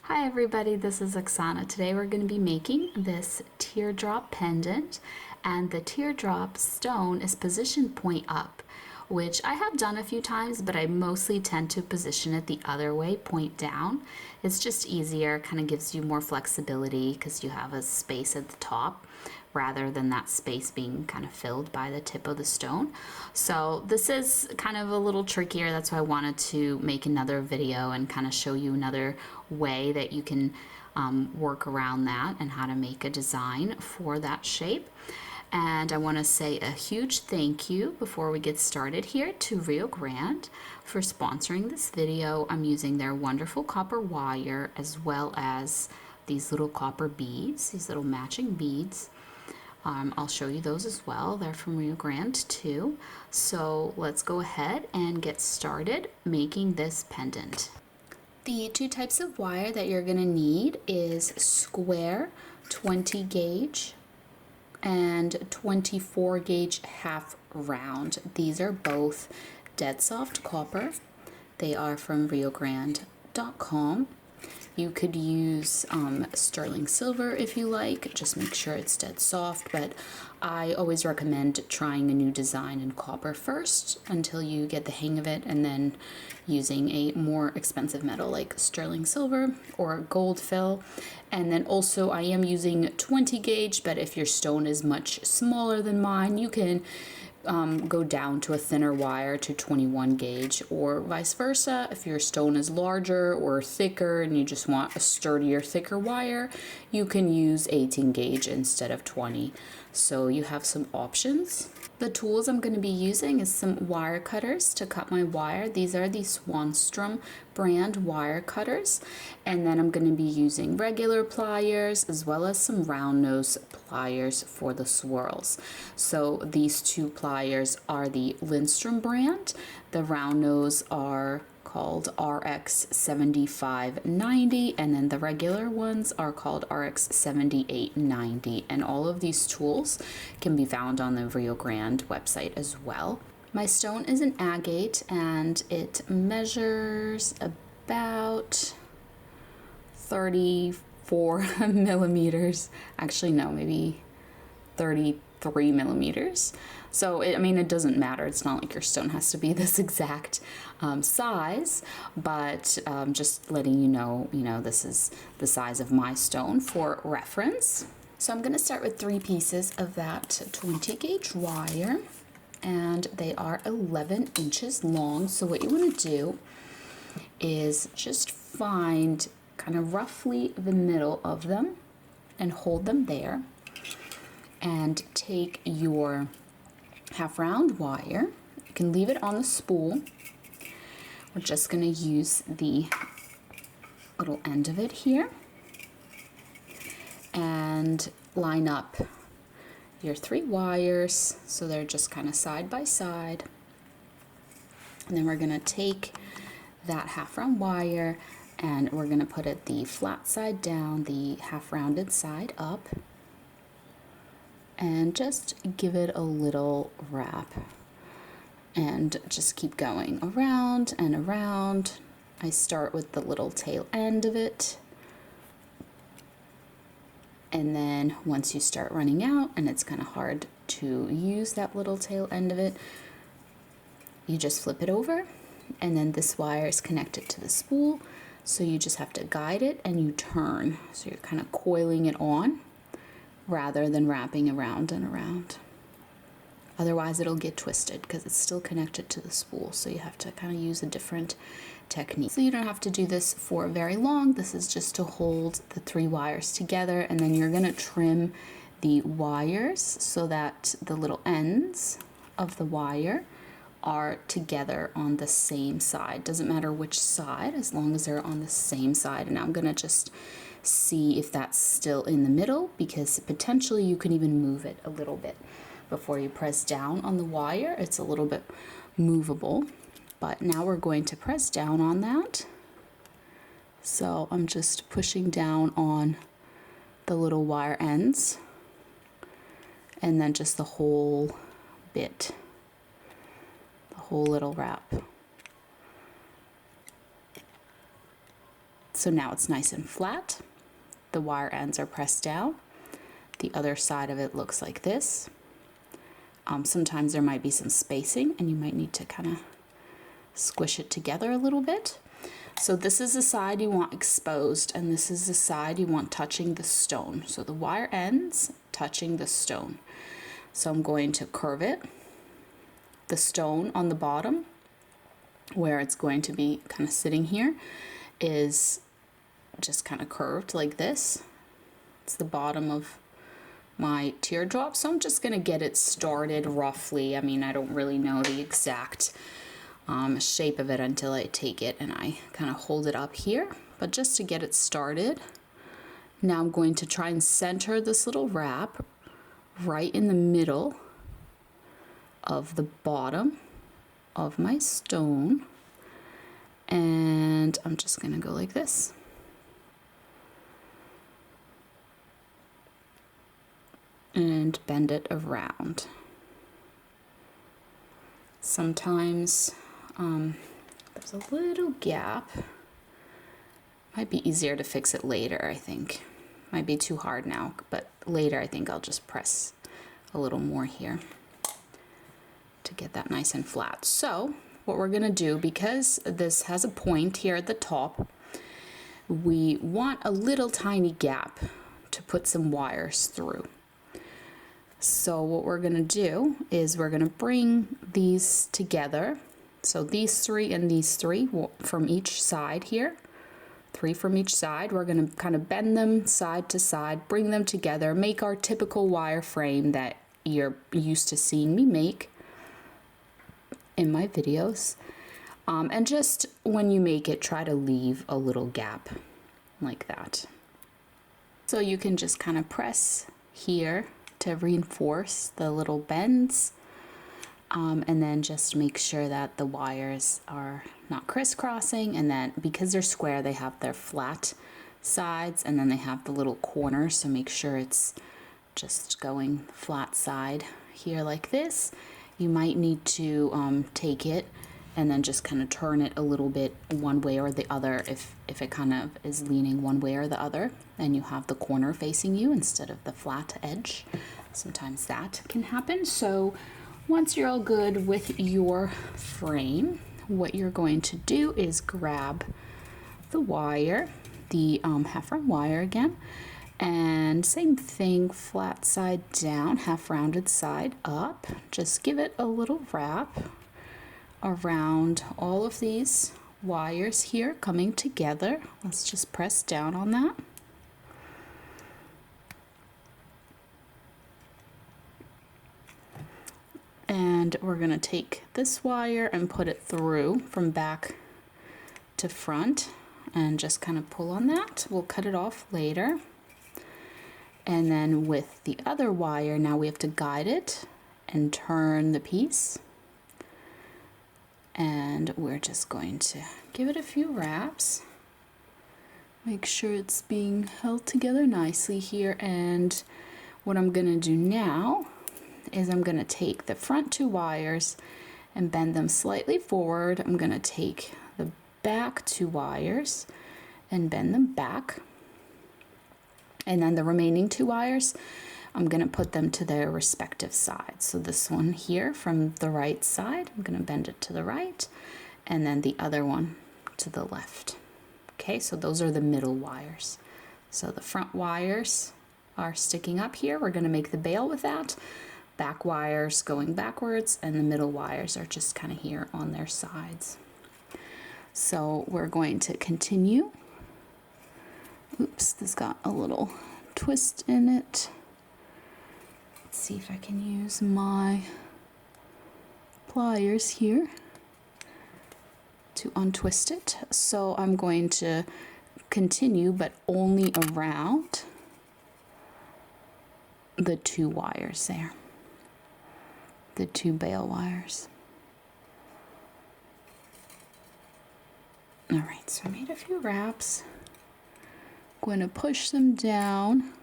Hi everybody, this is Oksana. Today we're going to be making this teardrop pendant, and the teardrop stone is positioned point up, which I have done a few times, but I mostly tend to position it the other way, point down. It's just easier, kind of gives you more flexibility because you have a space at the top rather than that space being kind of filled by the tip of the stone. So this is kind of a little trickier. That's why I wanted to make another video and kind of show you another way that you can work around that and how to make a design for that shape. And I want to say a huge thank you before we get started here to Rio Grande for sponsoring this video. I'm using their wonderful copper wire as well as these little copper beads, these little matching beads. I'll show you those as well. They're from Rio Grande too. So let's go ahead and get started making this pendant. The two types of wire that you're going to need is square 20 gauge and 24 gauge half round. These are both dead soft copper. They are from riogrande.com. You could use sterling silver if you like, just make sure it's dead soft, but I always recommend trying a new design in copper first until you get the hang of it, and then using a more expensive metal like sterling silver or gold fill. And then also I am using 20 gauge, but if your stone is much smaller than mine, you can go down to a thinner wire to 21 gauge, or vice versa. If your stone is larger or thicker and you just want a sturdier, thicker wire, you can use 18 gauge instead of 20. So you have some options. The tools I'm going to be using is some wire cutters to cut my wire. These are the Swanstrom brand wire cutters. And then I'm going to be using regular pliers as well as some round nose pliers for the swirls. So these two pliers are the Lindstrom brand. The round nose are called RX 7590, and then the regular ones are called RX 7890, and all of these tools can be found on the Rio Grande website as well. My stone is an agate and it measures about 34 millimeters. Actually, no, maybe 33 millimeters. So it doesn't matter. It's not like your stone has to be this exact size, but just letting you know, this is the size of my stone for reference. So I'm going to start with 3 pieces of that 20 gauge wire, and they are 11 inches long. So what you want to do is just find kind of roughly the middle of them and hold them there, and take your half round wire. You can leave it on the spool. We're just going to use the little end of it here and line up your 3 wires so they're just kind of side by side. And then we're going to take that half round wire and we're going to put it the flat side down, the half rounded side up, and just give it a little wrap and just keep going around and around. I start with the little tail end of it, and then once you start running out and it's kind of hard to use that little tail end of it, you just flip it over, and then this wire is connected to the spool, so you just have to guide it and you turn, so you're kind of coiling it on rather than wrapping around and around. Otherwise it'll get twisted because it's still connected to the spool, so you have to kind of use a different technique. So you don't have to do this for very long. This is just to hold the 3 wires together, and then you're going to trim the wires so that the little ends of the wire are together on the same side. Doesn't matter which side, as long as they're on the same side. And I'm going to just see if that's still in the middle, because potentially you can even move it a little bit before you press down on the wire. It's a little bit movable, but now we're going to press down on that. So I'm just pushing down on the little wire ends and then just the whole bit, the whole little wrap. So now it's nice and flat. The wire ends are pressed down. The other side of it looks like this. Sometimes there might be some spacing and you might need to kind of squish it together a little bit. So this is the side you want exposed and this is the side you want touching the stone. So the wire ends touching the stone. So I'm going to curve it. The stone on the bottom, where it's going to be kind of sitting here, is just kind of curved like this. It's the bottom of my teardrop, so I'm just gonna get it started roughly. I mean, I don't really know the exact shape of it until I take it and I kind of hold it up here, but just to get it started. Now I'm going to try and center this little wrap right in the middle of the bottom of my stone, and I'm just gonna go like this. And bend it around. Sometimes there's a little gap. Might be easier to fix it later, I think. Might be too hard now, but later I think I'll just press a little more here to get that nice and flat. So what we're gonna do, because this has a point here at the top, we want a little tiny gap to put some wires through. So what we're gonna do is we're gonna bring these together. So these three and these three from each side here, 3 from each side. We're gonna kind of bend them side to side, bring them together, make our typical wire frame that you're used to seeing me make in my videos. And just when you make it, try to leave a little gap like that. So you can just kind of press here to reinforce the little bends, and then just make sure that the wires are not crisscrossing, and then because they're square they have their flat sides and then they have the little corners, so make sure it's just going flat side here like this. You might need to take it and then just kind of turn it a little bit one way or the other if it kind of is leaning one way or the other, and you have the corner facing you instead of the flat edge. Sometimes that can happen. So once you're all good with your frame, what you're going to do is grab the wire, the half round wire again, and same thing, flat side down, half rounded side up. Just give it a little wrap around all of these wires here coming together. Let's just press down on that. And we're gonna take this wire and put it through from back to front and just kind of pull on that. We'll cut it off later. And then with the other wire, now we have to guide it and turn the piece. And we're just going to give it a few wraps. Make sure it's being held together nicely here. And what I'm gonna do now is I'm gonna take the front 2 wires and bend them slightly forward. I'm gonna take the back 2 wires and bend them back. And then the remaining 2 wires, I'm gonna put them to their respective sides. So this one here from the right side, I'm gonna bend it to the right, and then the other one to the left. Okay, so those are the middle wires. So the front wires are sticking up here. We're gonna make the bail with that. Back wires going backwards, and the middle wires are just kind of here on their sides. So we're going to continue. Oops, this got a little twist in it. Let's see if I can use my pliers here to untwist it. So I'm going to continue, but only around the 2 wires there. The 2 bail wires. All right, so I made a few wraps. I'm going to push them down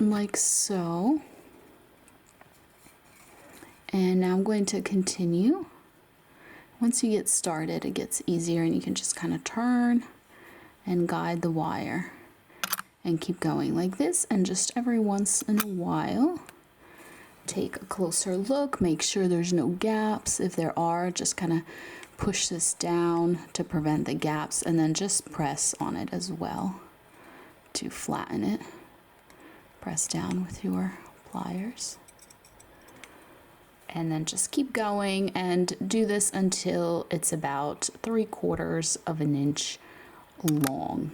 like so. And now I'm going to continue Once you get started, it gets easier and you can just kind of turn and guide the wire and keep going like this. And just every once in a while, take a closer look, make sure there's no gaps. If there are, just kind of push this down to prevent the gaps, and then just press on it as well to flatten it. Press down with your pliers. And then just keep going and do this until it's about 3/4 of an inch long,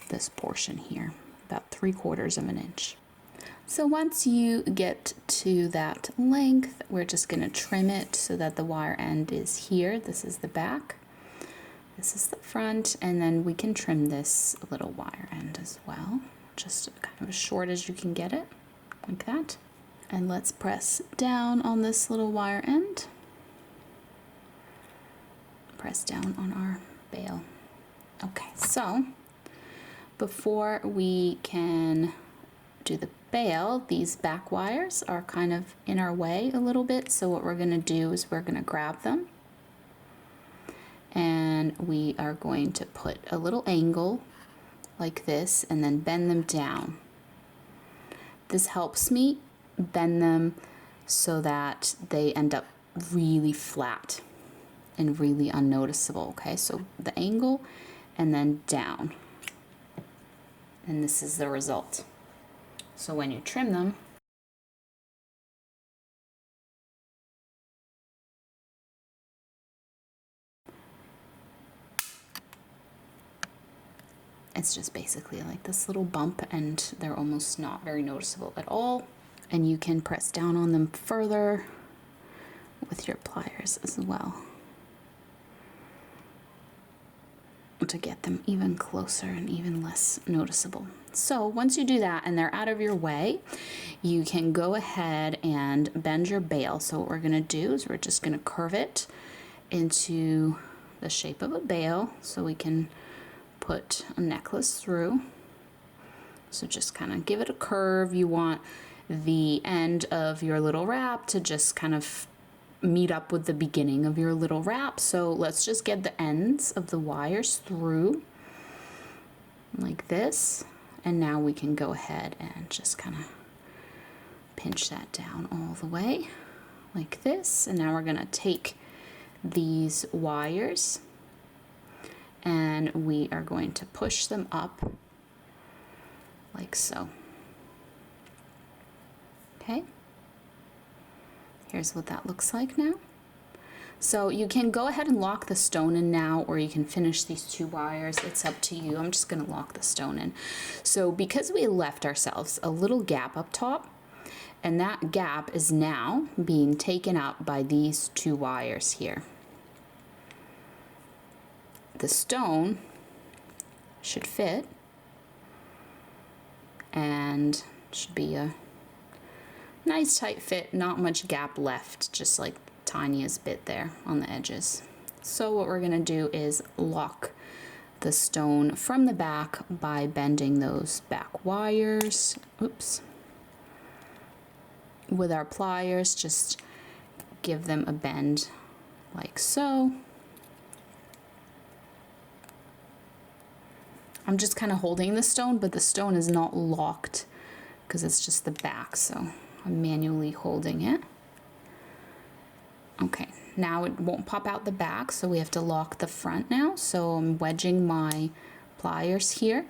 this portion here, about 3/4 of an inch. So once you get to that length, we're just going to trim it so that the wire end is here. This is the back, this is the front, and then we can trim this little wire end as well, just kind of as short as you can get it, like that. And let's press down on this little wire end. Press down on our bail. Okay, so before we can do the bail, these back wires are kind of in our way a little bit. So what we're going to do is we're going to grab them and we are going to put a little angle like this and then bend them down. This helps me bend them so that they end up really flat and really unnoticeable. Okay, so the angle and then down, and this is the result. So when you trim them, it's just basically like this little bump, and they're almost not very noticeable at all. And you can press down on them further with your pliers as well to get them even closer and even less noticeable. So once you do that and they're out of your way, you can go ahead and bend your bail. So what we're going to do is we're just going to curve it into the shape of a bail so we can put a necklace through. So just kind of give it a curve. You want the end of your little wrap to just kind of meet up with the beginning of your little wrap. So let's just get the ends of the wires through like this, and now we can go ahead and just kind of pinch that down all the way like this. And now we're going to take these wires and we are going to push them up like so. Okay, here's what that looks like now. So you can go ahead and lock the stone in now, or you can finish these 2 wires. It's up to you. I'm just going to lock the stone in. So because we left ourselves a little gap up top, and that gap is now being taken up by these 2 wires here. The stone should fit and should be a nice tight fit, not much gap left, just like tiniest bit there on the edges. So what we're going to do is lock the stone from the back by bending those back wires. Oops. With our pliers, just give them a bend like so. I'm just kind of holding the stone, but the stone is not locked because it's just the back, so I'm manually holding it. Okay, now it won't pop out the back, so we have to lock the front now. So I'm wedging my pliers here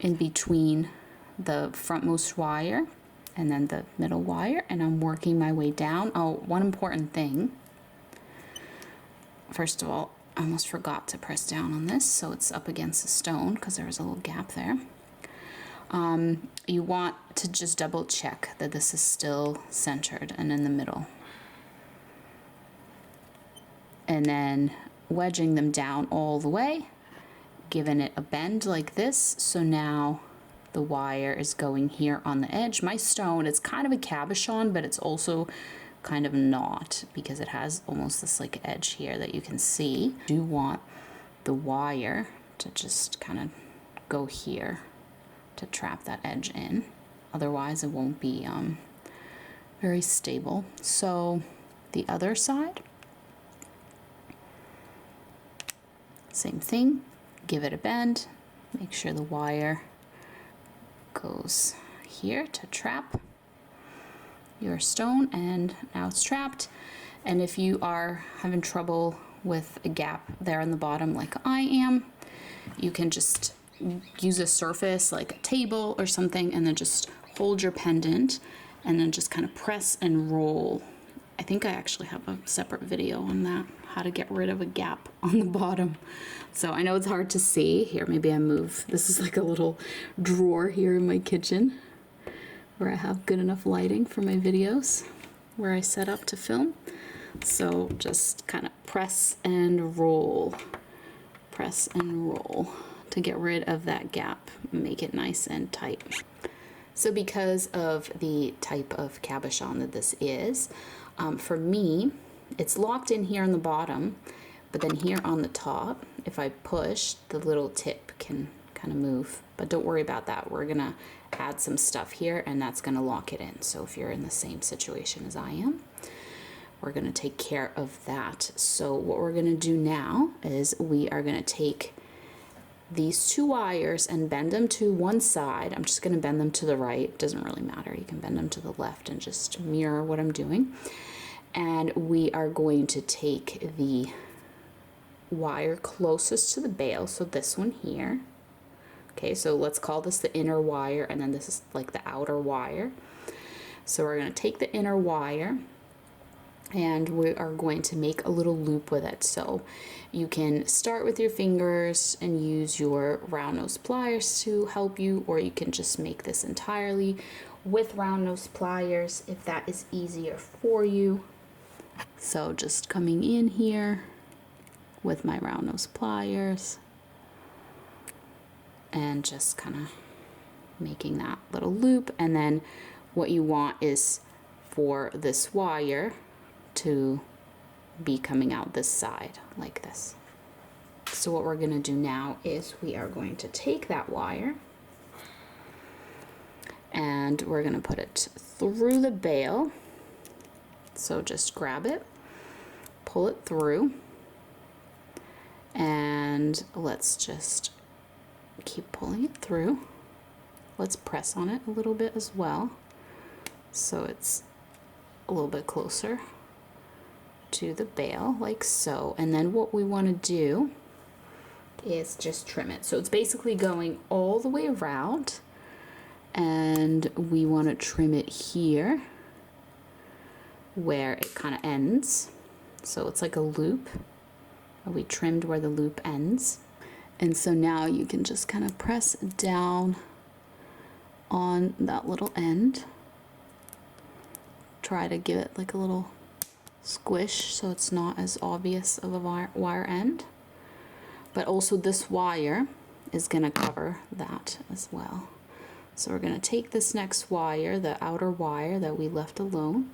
in between the frontmost wire and then the middle wire, and I'm working my way down. Oh, one important thing. First of all, I almost forgot to press down on this, so it's up against the stone because there was a little gap there. You want to just double check that this is still centered and in the middle. And then wedging them down all the way, giving it a bend like this. So now the wire is going here on the edge. My stone, it's kind of a cabochon, but it's also kind of not, because it has almost this like edge here that you can see. You do want the wire to just kind of go here to trap that edge in. Otherwise it won't be very stable. So the other side, Same thing, give it a bend, make sure the wire goes here to trap your stone, and now it's trapped. And if you are having trouble with a gap there on the bottom like I am, you can just use a surface like a table or something, and then just hold your pendant and then just kind of press and roll. I think I actually have a separate video on that, how to get rid of a gap on the bottom. So I know it's hard to see. Here, maybe I move. This is like a little drawer here in my kitchen where I have good enough lighting for my videos, where I set up to film. So just kind of press and roll to get rid of that gap, make it nice and tight. So because of the type of cabochon that this is, for me, it's locked in here on the bottom, but then here on the top, if I push, the little tip can kind of move. But don't worry about that. We're gonna add some stuff here and that's gonna lock it in. So if you're in the same situation as I am, we're gonna take care of that. So what we're gonna do now is we are gonna take these two wires and bend them to one side. I'm just gonna bend them to the right. It doesn't really matter. You can bend them to the left and just mirror what I'm doing. And we are going to take the wire closest to the bail, so this one here. Okay, so let's call this the inner wire, and then this is like the outer wire. So we're going to take the inner wire and we are going to make a little loop with it. So you can start with your fingers and use your round nose pliers to help you, or you can just make this entirely with round nose pliers if that is easier for you. So just coming in here with my round nose pliers and just kind of making that little loop. And then what you want is for this wire to be coming out this side like this. So what we're going to do now is we are going to take that wire and we're going to put it through the bail. So just grab it, pull it through, and let's just keep pulling it through. Let's press on it a little bit as well, so it's a little bit closer to the bail, like so. And then what we want to do is just trim it. So it's basically going all the way around, and we want to trim it here where it kind of ends. So it's like a loop. We trimmed where the loop ends. And so now you can just kind of press down on that little end. Try to give it like a little squish so it's not as obvious of a wire end. But also this wire is going to cover that as well. So we're going to take this next wire, the outer wire that we left alone,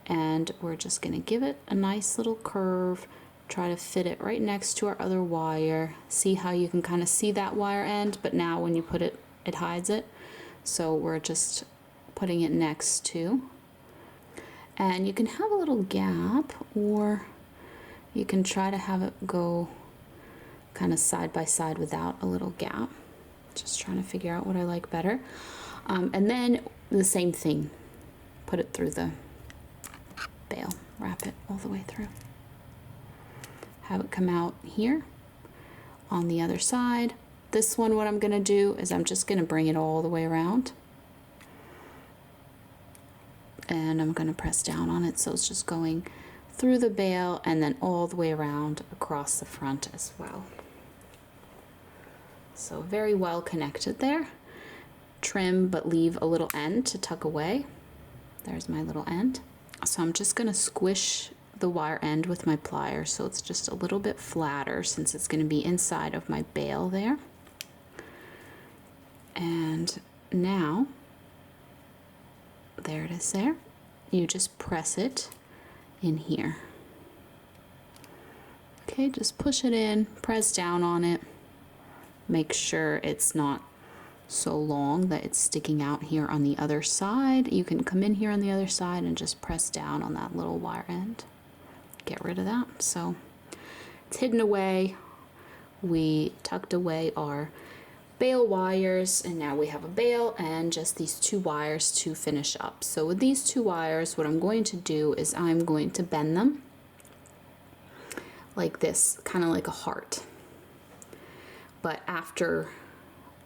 and we're just going to give it a nice little curve. Try to fit it right next to our other wire. See how you can kind of see that wire end, but now when you put it, it hides it. So we're just putting it next to. And you can have a little gap, or you can try to have it go kind of side by side without a little gap. Just trying to figure out what I like better. And then the same thing, put it through the bail, wrap it all the way through. Have it come out here on the other side. This one, what I'm going to do is I'm just going to bring it all the way around. And I'm going to press down on it so it's just going through the bail and then all the way around across the front as well. So very well connected there. Trim but leave a little end to tuck away. There's my little end. So I'm just going to squish the wire end with my pliers so it's just a little bit flatter since it's going to be inside of my bail there. And now, there it is there. You just press it in here. Okay, just push it in, press down on it. Make sure it's not so long that it's sticking out here on the other side. You can come in here on the other side and just press down on that little wire end. Get rid of that. So it's hidden away we tucked away our bail wires, and now we have a bail and just these 2 wires to finish up. So with these 2 wires, what I'm going to do is I'm going to bend them like this, kind of like a heart. But after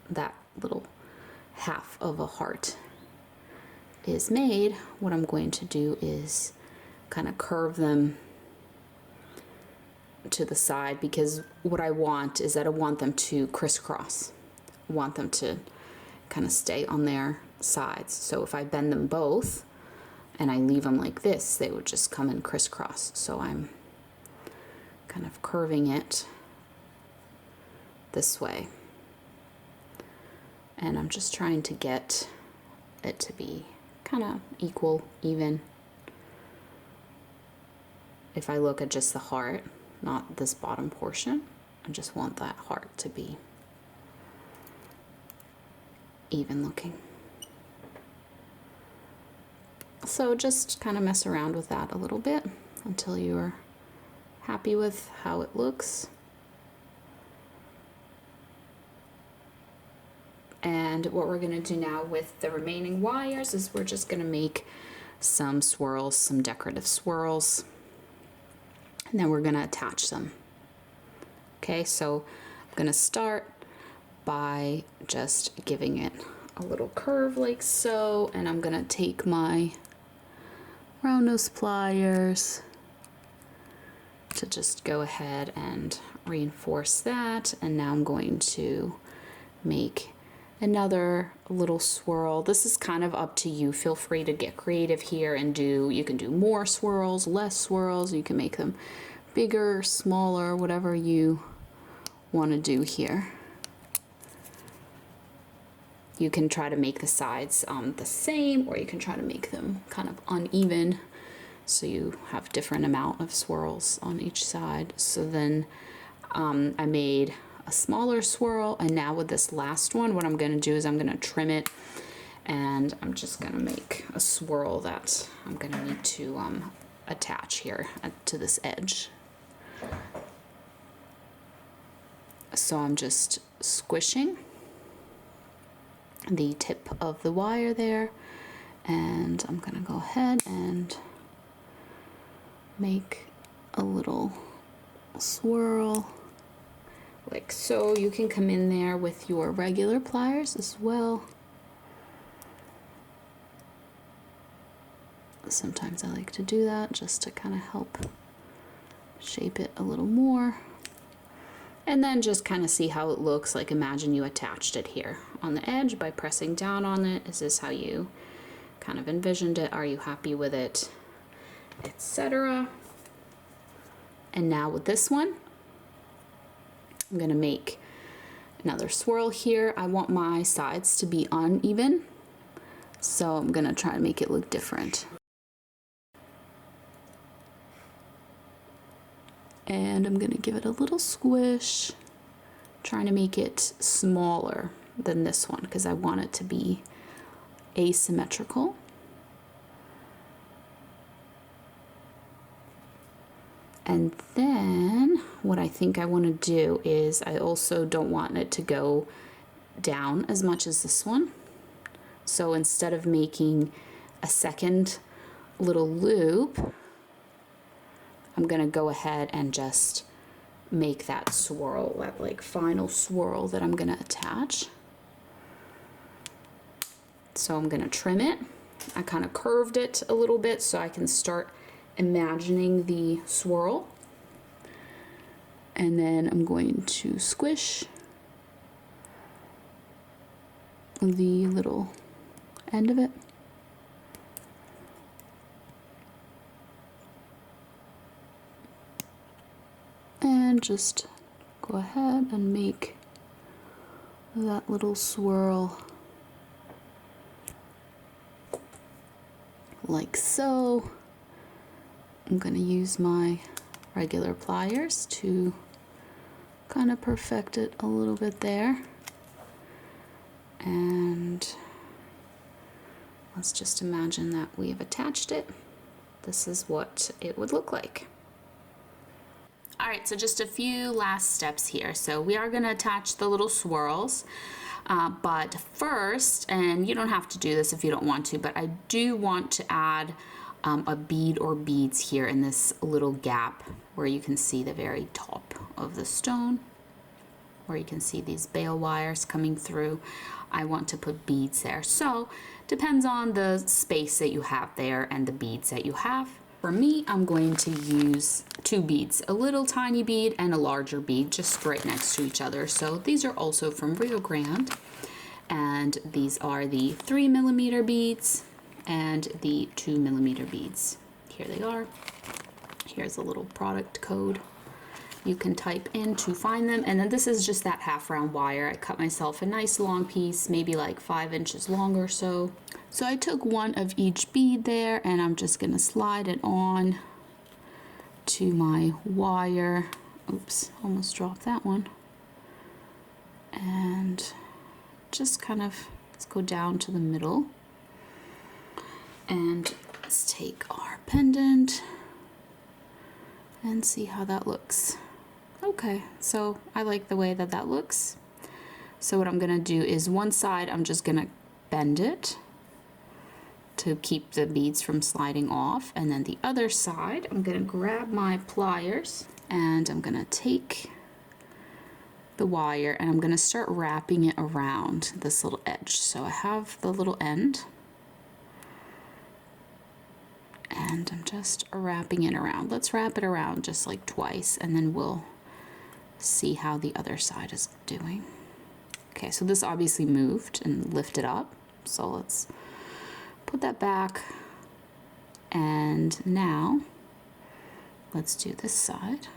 that little half of a heart is made, what I'm going to do is kind of curve them to the side, because what I want is that I want them to crisscross. I want them to kind of stay on their sides. So if I bend them both and I leave them like this, they would just come in crisscross. So I'm kind of curving it this way. And I'm just trying to get it to be kind of equal, even. If I look at just the heart, not this bottom portion, I just want that heart to be even looking. So just kind of mess around with that a little bit until you're happy with how it looks. And what we're going to do now with the remaining wires is we're just going to make some swirls, some decorative swirls, and then we're going to attach them. Okay, so I'm going to start by just giving it a little curve like so, and I'm going to take my round nose pliers to just go ahead and reinforce that. And now I'm going to make another little swirl. This is kind of up to you. Feel free to get creative here and you can do more swirls, less swirls. You can make them bigger, smaller, whatever you want to do here. You can try to make the sides the same, or you can try to make them kind of uneven, so you have different amount of swirls on each side. So then I made a smaller swirl, and now with this last one, what I'm going to do is I'm going to trim it, and I'm just going to make a swirl that I'm going to need to attach here to this edge. So I'm just squishing the tip of the wire there, and I'm going to go ahead and make a little swirl like so. You can come in there with your regular pliers as well. Sometimes I like to do that just to kind of help shape it a little more. And then just kind of see how it looks. Like, imagine you attached it here on the edge by pressing down on it. Is this how you kind of envisioned it? Are you happy with it? Etc. And now with this one, I'm going to make another swirl here. I want my sides to be uneven, so I'm going to try to make it look different. And I'm going to give it a little squish, trying to make it smaller than this one because I want it to be asymmetrical. And then what I think I want to do is I also don't want it to go down as much as this one. So instead of making a second little loop, I'm going to go ahead and just make that swirl, that like final swirl that I'm going to attach. So I'm going to trim it. I kind of curved it a little bit so I can start imagining the swirl. And then I'm going to squish the little end of it. And just go ahead and make that little swirl like so. I'm going to use my regular pliers to kind of perfect it a little bit there. And let's just imagine that we have attached it. This is what it would look like. All right, so just a few last steps here. So we are gonna attach the little swirls, but first, and you don't have to do this if you don't want to, but I do want to add a bead or beads here in this little gap where you can see the very top of the stone, where you can see these bale wires coming through. I want to put beads there. So depends on the space that you have there and the beads that you have. For me, I'm going to use two beads, a little tiny bead and a larger bead, just right next to each other. So these are also from Rio Grande, and these are the 3mm beads and the 2mm beads. Here they are. Here's a little product code you can type in to find them. And then this is just that half round wire. I cut myself a nice long piece, maybe like 5 inches long or so. So I took one of each bead there, and I'm just gonna slide it on to my wire. Oops, almost dropped that one. And just kind of, let's go down to the middle. And let's take our pendant and see how that looks. Okay, so I like the way that that looks. So what I'm gonna do is one side, I'm just gonna bend it to keep the beads from sliding off. And then the other side, I'm gonna grab my pliers and I'm gonna take the wire and I'm gonna start wrapping it around this little edge. So I have the little end and I'm just wrapping it around. Let's wrap it around just like twice, and then we'll see how the other side is doing. Okay, so this obviously moved and lifted up. So let's put that back. And now let's do this side.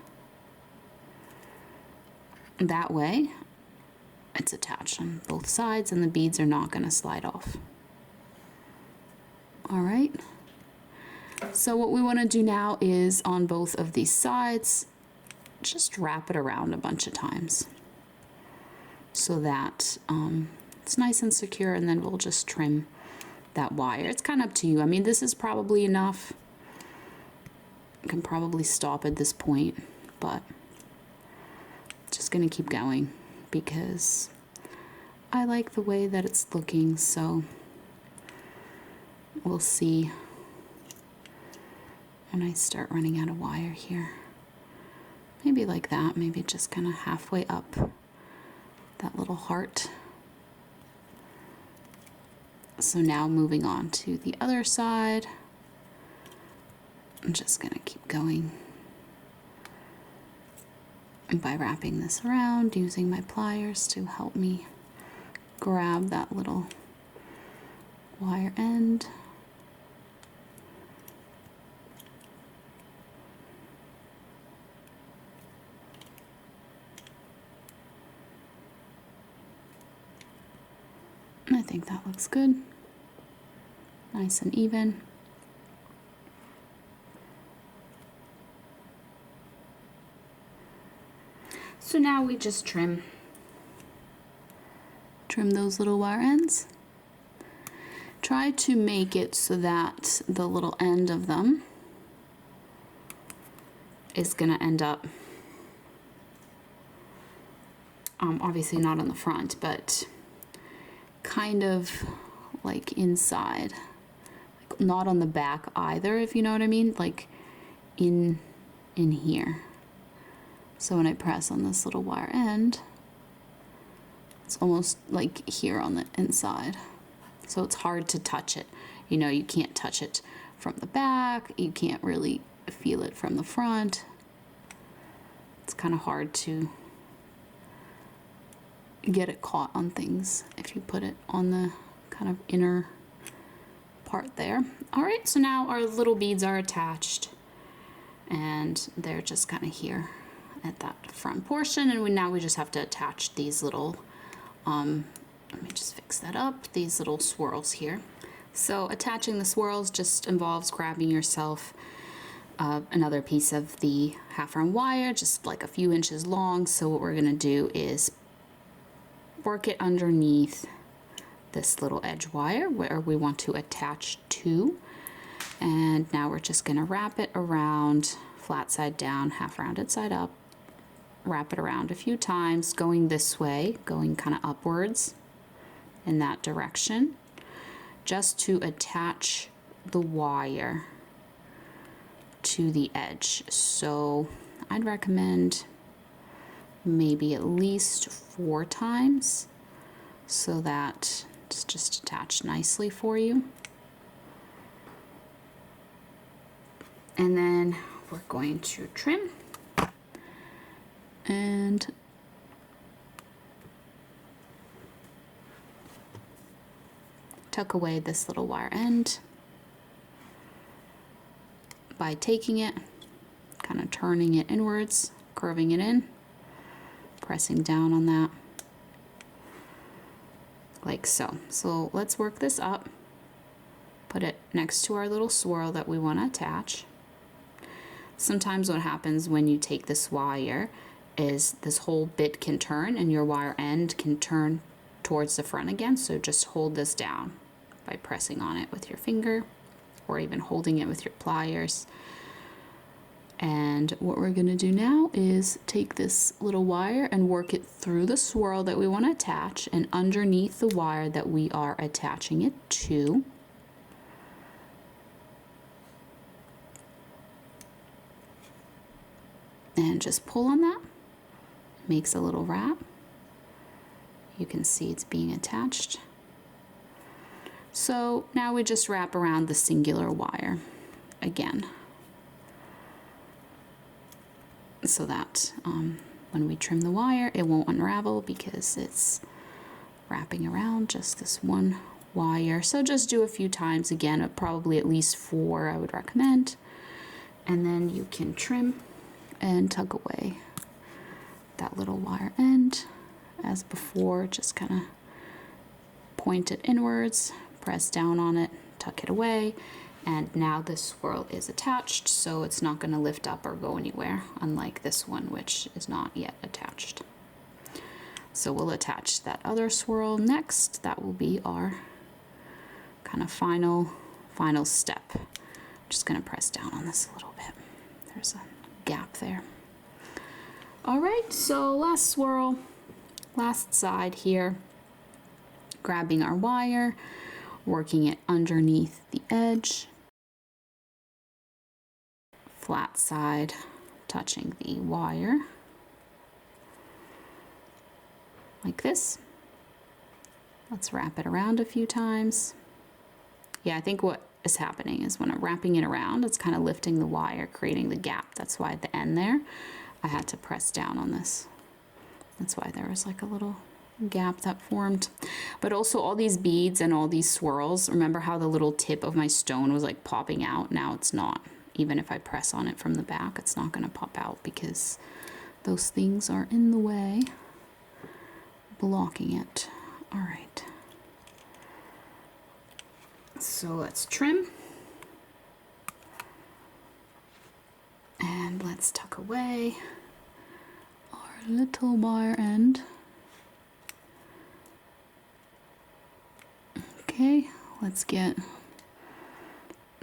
That way it's attached on both sides and the beads are not going to slide off. All right. So what we want to do now is on both of these sides, just wrap it around a bunch of times so that it's nice and secure, and then we'll just trim that wire. It's kind of up to you. I mean, this is probably enough. You can probably stop at this point, but just gonna keep going because I like the way that it's looking. So we'll see when I start running out of wire here. Maybe like that, maybe just kind of halfway up that little heart. So now moving on to the other side, I'm just gonna keep going by wrapping this around, using my pliers to help me grab that little wire end. I think that looks good. Nice and even. So now we just trim those little wire ends. Try to make it so that the little end of them is gonna end up, obviously not on the front, but kind of like inside, like not on the back either, if you know what I mean, like in here. So when I press on this little wire end, it's almost like here on the inside. So it's hard to touch it. You know, you can't touch it from the back. You can't really feel it from the front. It's kind of hard to get it caught on things if you put it on the kind of inner part there. All right, so now our little beads are attached and they're just kind of here at that front portion, and now we just have to attach these little let me just fix that up, these little swirls here. So attaching the swirls just involves grabbing yourself another piece of the half round wire, just like a few inches long. So what we're gonna do is work it underneath this little edge wire where we want to attach to, and now we're just gonna wrap it around flat side down, half rounded side up, wrap it around a few times, going this way, going kind of upwards in that direction, just to attach the wire to the edge. So I'd recommend maybe at least 4 times so that it's just attached nicely for you. And then we're going to trim and tuck away this little wire end by taking it, kind of turning it inwards, curving it in, pressing down on that like so. So let's work this up, put it next to our little swirl that we want to attach. Sometimes what happens when you take this wire is this whole bit can turn and your wire end can turn towards the front again. So just hold this down by pressing on it with your finger or even holding it with your pliers. And what we're going to do now is take this little wire and work it through the swirl that we want to attach and underneath the wire that we are attaching it to. And just pull on that, makes a little wrap. You can see it's being attached. So now we just wrap around the singular wire again, so that when we trim the wire, it won't unravel because it's wrapping around just this one wire. So just do a few times again, probably at least 4 I would recommend. And then you can trim and tuck away that little wire end as before. Just kind of point it inwards, press down on it, tuck it away, and now this swirl is attached, so it's not going to lift up or go anywhere, unlike this one which is not yet attached. So we'll attach that other swirl next. That will be our kind of final step. I'm just going to press down on this a little bit. There's a gap there. All right, so last swirl, last side here, grabbing our wire, working it underneath the edge, flat side touching the wire like this. Let's wrap it around a few times. Yeah, I think what is happening is when I'm wrapping it around, it's kind of lifting the wire, creating the gap. That's why at the end there, I had to press down on this. That's why there was like a little gap that formed. But also all these beads and all these swirls, remember how the little tip of my stone was like popping out? Now it's not. Even if I press on it from the back, it's not going to pop out because those things are in the way, blocking it. All right. So let's trim. And let's tuck away our little wire end. Okay, let's get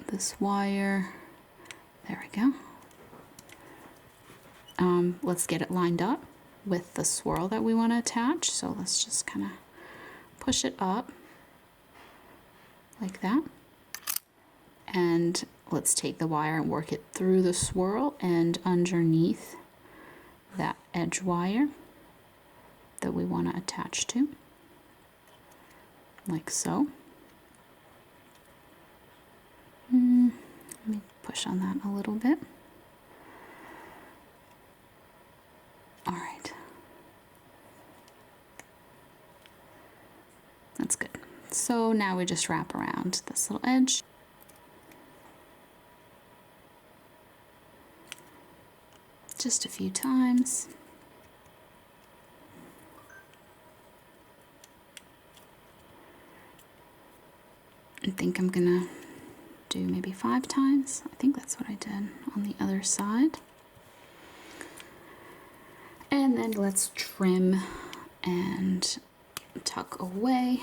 this wire. There we go. Let's get it lined up with the swirl that we want to attach. So let's just kind of push it up like that. And let's take the wire and work it through the swirl and underneath that edge wire that we want to attach to, like so. Let me push on that a little bit. All right. That's good. So now we just wrap around this little edge. Just a few times. I think I'm gonna do maybe 5 times. I think that's what I did on the other side. And then let's trim and tuck away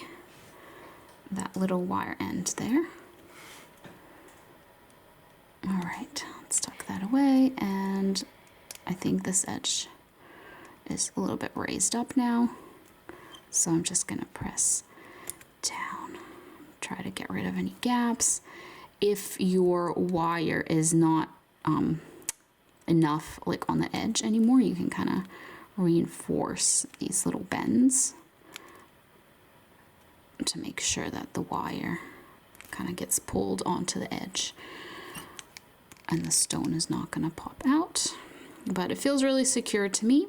that little wire end there. All right, let's tuck that away. away, and I think this edge is a little bit raised up now. So I'm just gonna press down, try to get rid of any gaps. If your wire is not enough like on the edge anymore, you can kind of reinforce these little bends to make sure that the wire kind of gets pulled onto the edge and the stone is not going to pop out. But it feels really secure to me,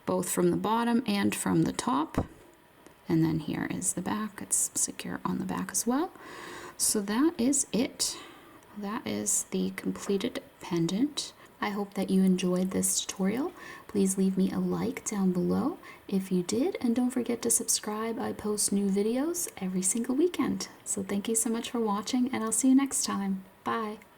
both from the bottom and from the top. And then here is the back. It's secure on the back as well. So that is it. That is the completed pendant. I hope that you enjoyed this tutorial. Please leave me a like down below if you did, and don't forget to subscribe. I post new videos every single weekend. So thank you so much for watching, and I'll see you next time. Bye.